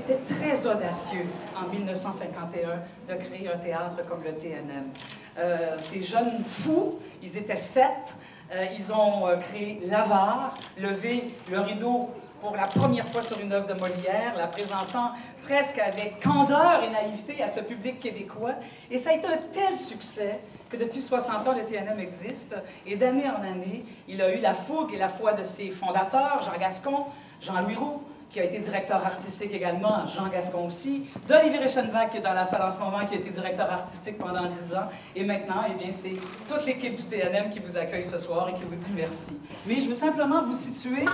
c'était très audacieux en 1951 de créer un théâtre comme le TNM. Ces jeunes fous, ils étaient 7, ils ont créé l'Avare, levé le rideau pour la première fois sur une œuvre de Molière, la présentant presque avec candeur et naïveté à ce public québécois. Et ça a été un tel succès que depuis 60 ans, le TNM existe. Et d'année en année, il a eu la fougue et la foi de ses fondateurs, Jean Gascon, Jean-Louis Roux, qui a été directeur artistique également, Jean Gascon aussi, d'Olivier Reichenbach, qui est dans la salle en ce moment, qui a été directeur artistique pendant 10 ans. Et maintenant, eh bien, c'est toute l'équipe du TNM qui vous accueille ce soir et qui vous dit merci. Mais je veux simplement vous situer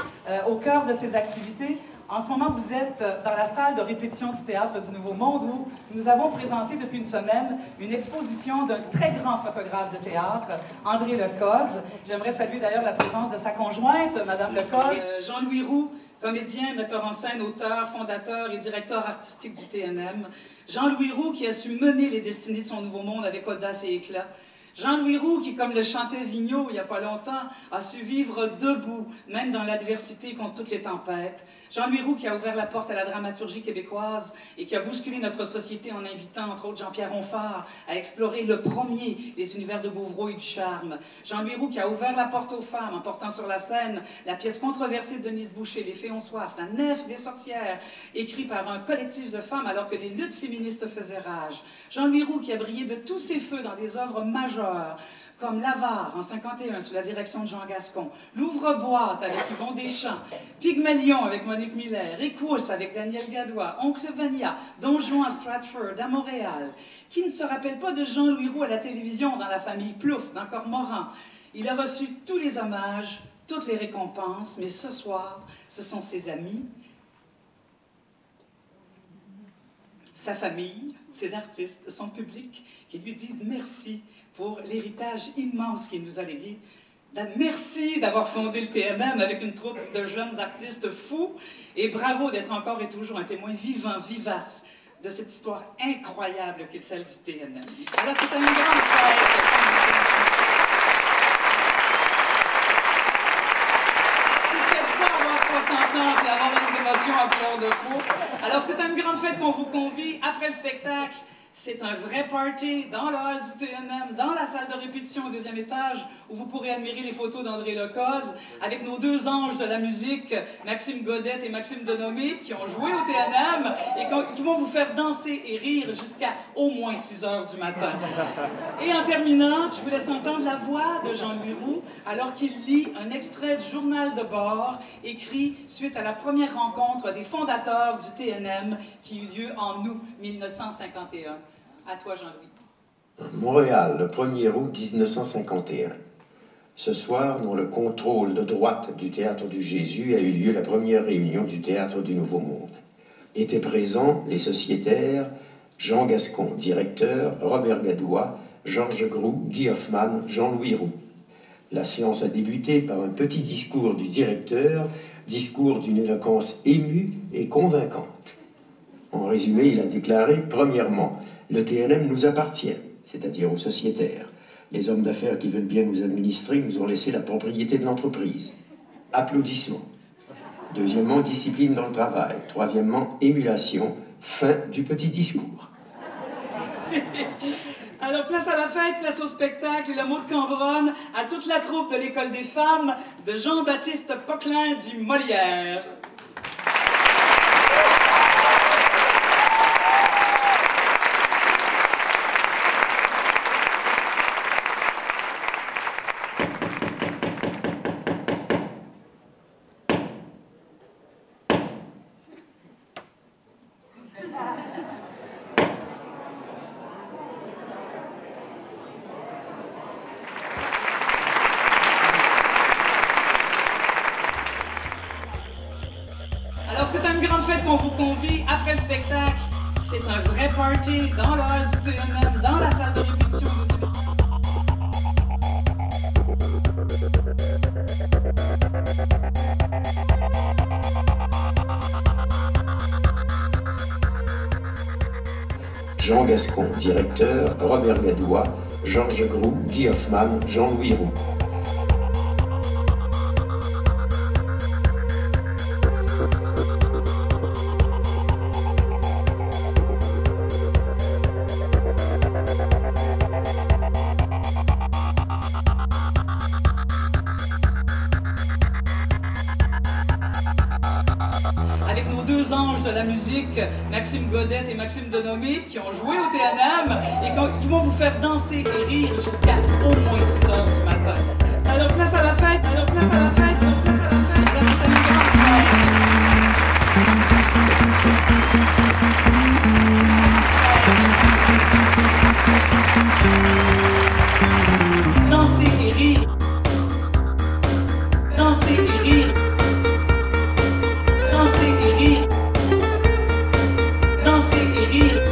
au cœur de ces activités. En ce moment, vous êtes dans la salle de répétition du Théâtre du Nouveau Monde où nous avons présenté depuis une semaine une exposition d'un très grand photographe de théâtre, André Lecoz. J'aimerais saluer d'ailleurs la présence de sa conjointe, Madame Lecoz. Jean-Louis Roux, comédien, metteur en scène, auteur, fondateur et directeur artistique du TNM. Jean-Louis Roux qui a su mener les destinées de son Nouveau Monde avec audace et éclat. Jean-Louis Roux, qui, comme le chantait Vigneault il n'y a pas longtemps, a su vivre debout, même dans l'adversité contre toutes les tempêtes. Jean-Louis Roux qui a ouvert la porte à la dramaturgie québécoise et qui a bousculé notre société en invitant, entre autres, Jean-Pierre Ronfart à explorer le premier des univers de Bouvreau et du charme. Jean-Louis Roux qui a ouvert la porte aux femmes en portant sur la scène la pièce controversée de Denise Boucher, Les Fées ont soif, La Nef des sorcières, écrit par un collectif de femmes alors que les luttes féministes faisaient rage. Jean-Louis Roux qui a brillé de tous ses feux dans des œuvres majeures, comme L'Avare en 51 sous la direction de Jean Gascon, L'Ouvre-boîte avec Yvon Deschamps, Pygmalion avec Monique Miller, Écousse avec Daniel Gadois, Oncle Vania, Don Juan à Stratford, à Montréal. Qui ne se rappelle pas de Jean-Louis Roux à la télévision dans La Famille Plouffe, dans Cormoran? Il a reçu tous les hommages, toutes les récompenses, mais ce soir, ce sont ses amis, sa famille, ses artistes, son public, qui lui disent merci pour l'héritage immense qu'il nous a légué. Merci d'avoir fondé le TNM avec une troupe de jeunes artistes fous et bravo d'être encore et toujours un témoin vivant, vivace de cette histoire incroyable qui est celle du TNM. Alors c'est une grande fête. C'est avoir les émotions à fleur de peau. Alors, c'est une grande fête qu'on vous convie. Après le spectacle, c'est un vrai party dans le hall du TNM, dans la salle de répétition au 2e étage, où vous pourrez admirer les photos d'André Lecoz, avec nos deux anges de la musique, Maxime Godette et Maxime Denomé, qui ont joué au TNM et qui vont vous faire danser et rire jusqu'à au moins 6 heures du matin. Et en terminant, je vous laisse entendre la voix de Jean-Louis Roux, alors qu'il lit un extrait du journal de bord, écrit suite à la première rencontre des fondateurs du TNM, qui eut lieu en août 1951. À toi, Jean-Louis. Montréal, le 1er août 1951. Ce soir, dans le contrôle de droite du Théâtre du Jésus, a eu lieu la première réunion du Théâtre du Nouveau Monde. Étaient présents les sociétaires Jean Gascon, directeur, Robert Gadois, Georges Groux, Guy Hoffman, Jean-Louis Roux. La séance a débuté par un petit discours du directeur, discours d'une éloquence émue et convaincante. En résumé, il a déclaré, premièrement, le TNM nous appartient, c'est-à-dire aux sociétaires. Les hommes d'affaires qui veulent bien nous administrer nous ont laissé la propriété de l'entreprise. Applaudissements. Deuxièmement, discipline dans le travail. Troisièmement, émulation. Fin du petit discours. Alors, place à la fête, place au spectacle et le mot de Cambronne à toute la troupe de l'École des femmes de Jean-Baptiste Poquelin dit Molière. Alors, c'est une grande fête qu'on vous convie. Après le spectacle, c'est un vrai party dans le hall du TNM, dans la salle de répétition. Jean Gascon, directeur, Robert Gadois, Georges Groux, Guy Hoffman, Jean-Louis Roux. anges de la musique, Maxime Godette et Maxime Denomé, qui ont joué au TNM et qui vont vous faire danser et rire jusqu'à au moins 6 heures du matin. Alors place à la fête, alors place à la fête, alors place à la fête. Alors, c'est une grande fête. Danser et rire. Danser et rire. Danser et rire. Danser et rire.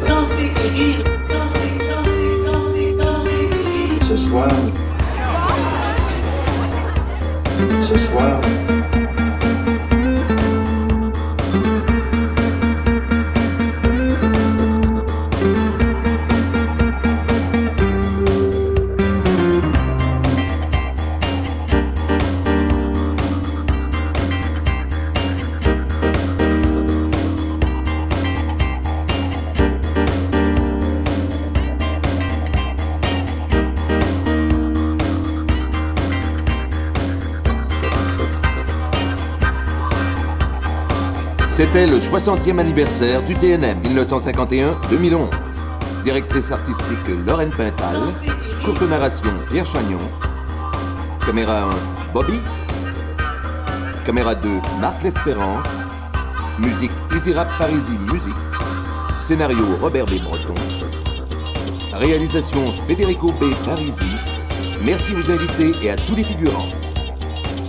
Danser et rire. Danser, danser, danser, danser et rire. Ce soir, C'était le 60e anniversaire du TNM 1951-2011. Directrice artistique Lorraine Pintal, courte narration Pierre Chagnon, caméra 1 Bobby, caméra 2 Marc L'Espérance, musique Easy Rap Parisi Musique, scénario Robert B. Breton, réalisation Federico B. Parisi. Merci aux invités et à tous les figurants.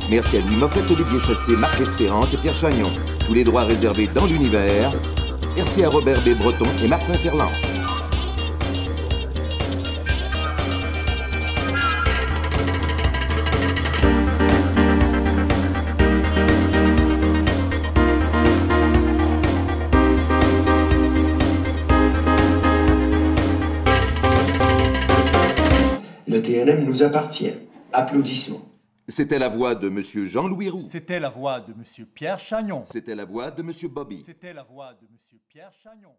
Merci à Louis Moffett, Olivier Chassé, Marc L'Espérance et Pierre Chagnon. Tous les droits réservés dans l'univers. Merci à Robert B. Breton et Martin Ferland. le TNM nous appartient. Applaudissements. C'était la voix de Monsieur Jean-Louis Roux. C'était la voix de Monsieur Pierre Chagnon. C'était la voix de Monsieur Bobby. C'était la voix de Monsieur Pierre Chagnon.